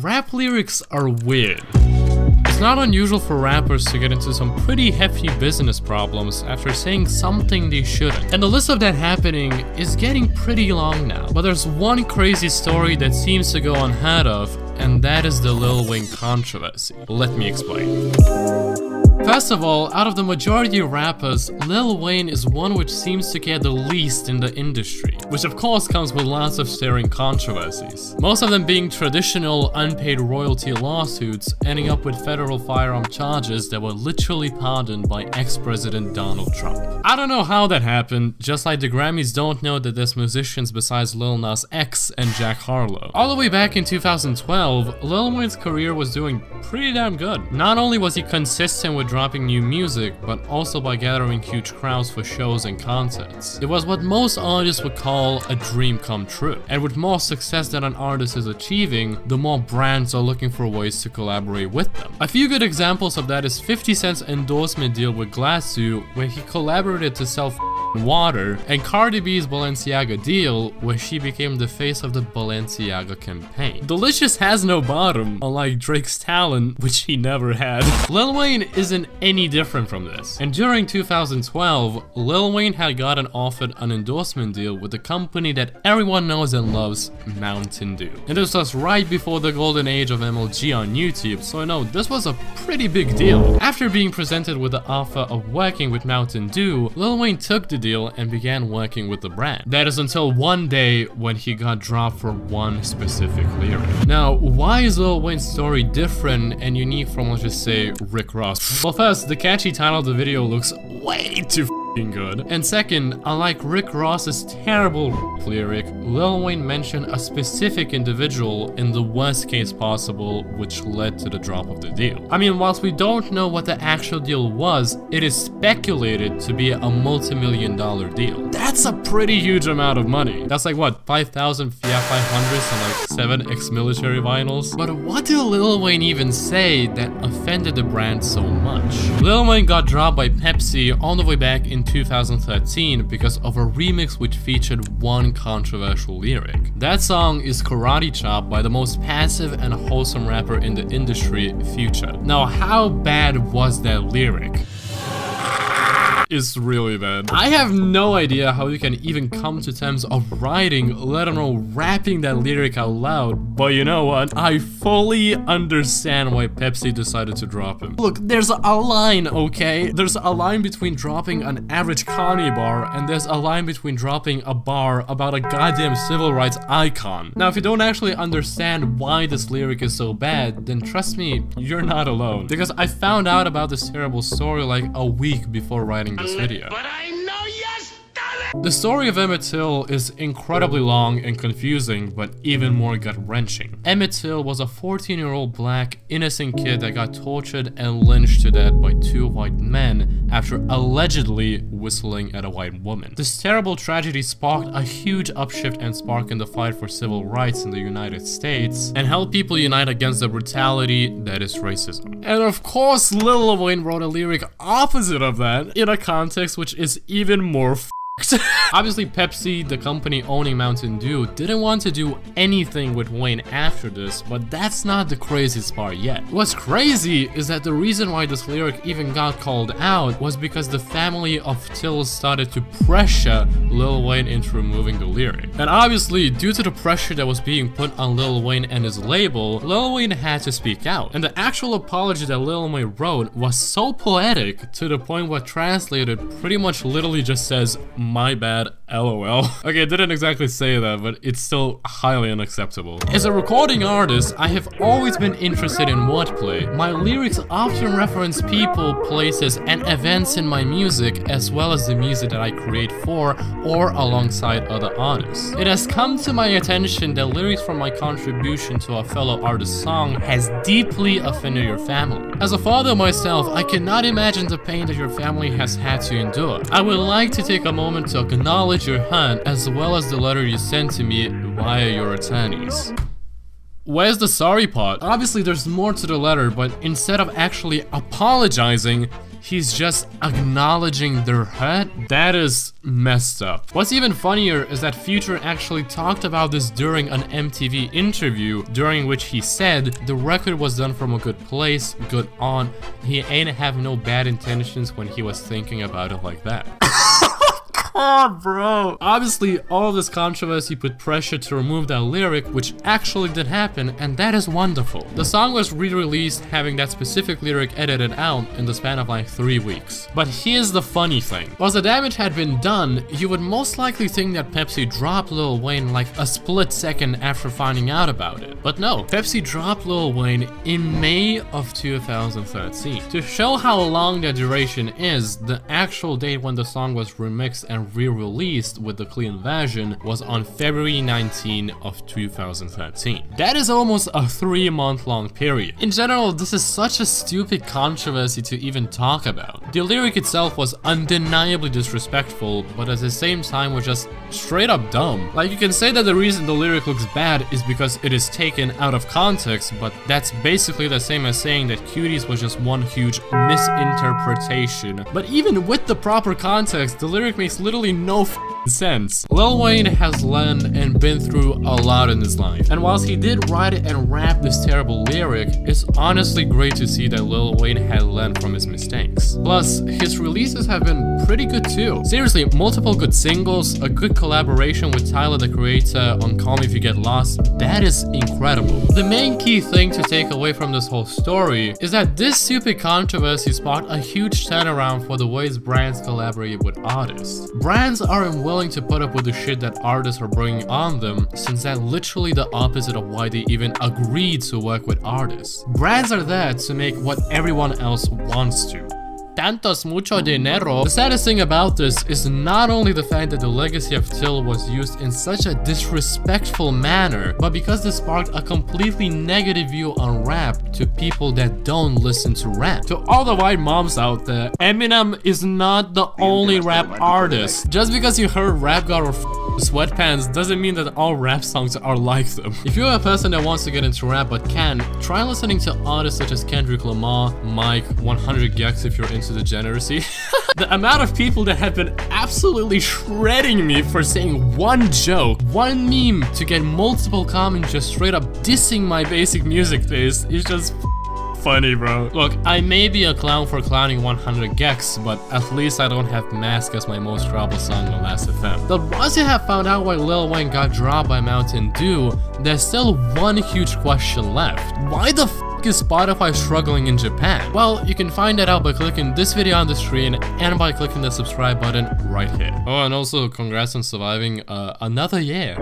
Rap lyrics are weird. It's not unusual for rappers to get into some pretty hefty business problems after saying something they shouldn't. And the list of that happening is getting pretty long now. But there's one crazy story that seems to go unheard of, and that is the Lil Wayne controversy. Let me explain. First of all, out of the majority of rappers, Lil Wayne is one which seems to care the least in the industry, which of course comes with lots of staring controversies. Most of them being traditional unpaid royalty lawsuits, ending up with federal firearm charges that were literally pardoned by ex-President Donald Trump. I don't know how that happened, just like the Grammys don't know that there's musicians besides Lil Nas X and Jack Harlow. All the way back in 2012, Lil Wayne's career was doing pretty damn good. Not only was he consistent with dropping new music, but also by gathering huge crowds for shows and concerts. It was what most artists would call a dream come true. And with more success that an artist is achieving, the more brands are looking for ways to collaborate with them. A few good examples of that is 50 Cent's endorsement deal with Glassu, where he collaborated to sell water, and Cardi B's Balenciaga deal, where she became the face of the Balenciaga campaign. Delicious has no bottom, unlike Drake's talent, which he never had. Lil Wayne isn't any different from this. And during 2012, Lil Wayne had gotten offered an endorsement deal with the company that everyone knows and loves, Mountain Dew. And this was right before the golden age of MLG on YouTube, so I know this was a pretty big deal. After being presented with the offer of working with Mountain Dew, Lil Wayne took the deal and began working with the brand. That is until one day when he got dropped for one specific lyric. Now, why is Lil Wayne's story different and unique from, let's just say, Rick Ross? Well, first, the catchy title of the video looks way too good. And second, unlike Rick Ross's terrible lyric, Lil Wayne mentioned a specific individual in the worst case possible, which led to the drop of the deal. I mean, whilst we don't know what the actual deal was, it is speculated to be a multi-million-dollar deal. That's a pretty huge amount of money. That's like what, 5,000 Fiat 500s and like 7 ex-military vinyls? But what did Lil Wayne even say that offended the brand so much? Lil Wayne got dropped by Pepsi all the way back in 2013 because of a remix which featured one controversial lyric. That song is Karate Chop by the most passive and wholesome rapper in the industry, Future. Now, how bad was that lyric? It's really bad. I have no idea how you can even come to terms of writing, let alone rapping that lyric out loud, but you know what? I fully understand why Pepsi decided to drop him. Look, there's a line, okay? There's a line between dropping an average Kanye bar, and there's a line between dropping a bar about a goddamn civil rights icon. Now, if you don't actually understand why this lyric is so bad, then trust me, you're not alone. Because I found out about this terrible story like a week before writing this video. But I know you stole it! The story of Emmett Till is incredibly long and confusing, but even more gut-wrenching. Emmett Till was a 14-year-old black, innocent kid that got tortured and lynched to death by 2 white men after allegedly whistling at a white woman. This terrible tragedy sparked a huge upshift and spark in the fight for civil rights in the United States, and helped people unite against the brutality that is racism. And of course, Lil Wayne wrote a lyric opposite of that, in a context which is even more Obviously, Pepsi, the company owning Mountain Dew, didn't want to do anything with Wayne after this, but that's not the craziest part yet. What's crazy is that the reason why this lyric even got called out was because the family of Till started to pressure Lil Wayne into removing the lyric. And obviously, due to the pressure that was being put on Lil Wayne and his label, Lil Wayne had to speak out. And the actual apology that Lil Wayne wrote was so poetic to the point where translated pretty much literally just says, "My bad, LOL." Okay, it didn't exactly say that, but it's still highly unacceptable. As a recording artist, I have always been interested in wordplay. My lyrics often reference people, places, and events in my music, as well as the music that I create for or alongside other artists. It has come to my attention that lyrics from my contribution to a fellow artist's song has deeply offended your family. As a father myself, I cannot imagine the pain that your family has had to endure. I would like to take a moment to acknowledge your hurt, as well as the letter you sent to me via your attorneys. Where's the sorry part? Obviously there's more to the letter, but instead of actually apologizing, he's just acknowledging their hurt. That is messed up. What's even funnier is that Future actually talked about this during an MTV interview, during which he said the record was done from a good place, good on. He ain't have no bad intentions when he was thinking about it like that. Oh, bro. Obviously, all of this controversy put pressure to remove that lyric, which actually did happen, and that is wonderful. The song was re-released having that specific lyric edited out in the span of like 3 weeks. But here's the funny thing. Once the damage had been done, you would most likely think that Pepsi dropped Lil Wayne like a split second after finding out about it. But no, Pepsi dropped Lil Wayne in May of 2013. To show how long the duration is, the actual date when the song was remixed and re-released with the clean version was on February 19 of 2013. That is almost a 3-month long period. In general, this is such a stupid controversy to even talk about. The lyric itself was undeniably disrespectful, but at the same time was just straight up dumb. Like, you can say that the reason the lyric looks bad is because it is taken out of context, but that's basically the same as saying that Cuties was just one huge misinterpretation. But even with the proper context, the lyric makes literally no sense. Lil Wayne has learned and been through a lot in his life, and whilst he did write and rap this terrible lyric, it's honestly great to see that Lil Wayne had learned from his mistakes. Plus, his releases have been pretty good too. Seriously, multiple good singles, a good collaboration with Tyler the Creator on Call Me If You Get Lost, that is incredible. The main key thing to take away from this whole story is that this stupid controversy sparked a huge turnaround for the ways brands collaborate with artists. Brands aren't willing to put up with the shit that artists are bringing on them, since that's literally the opposite of why they even agreed to work with artists. Brands are there to make what everyone else wants to. Tantos mucho dinero. The saddest thing about this is not only the fact that the legacy of Till was used in such a disrespectful manner, but because this sparked a completely negative view on rap to people that don't listen to rap. To all the white moms out there, Eminem is not the only rap artist. Just because you heard Rap God or Sweatpants doesn't mean that all rap songs are like them. If you're a person that wants to get into rap but can't, try listening to artists such as Kendrick Lamar, Mike, 100 Gex if you're into degeneracy. The amount of people that have been absolutely shredding me for saying one joke, one meme to get multiple comments just straight up dissing my basic music taste is just funny, bro. Look, I may be a clown for clowning 100 Gex, but at least I don't have Mask as my most trouble song on Last FM. But once you have found out why Lil Wayne got dropped by Mountain Dew, there's still one huge question left. Why the f is Spotify struggling in Japan? Well, you can find that out by clicking this video on the screen and by clicking the subscribe button right here. Oh, and also congrats on surviving another year.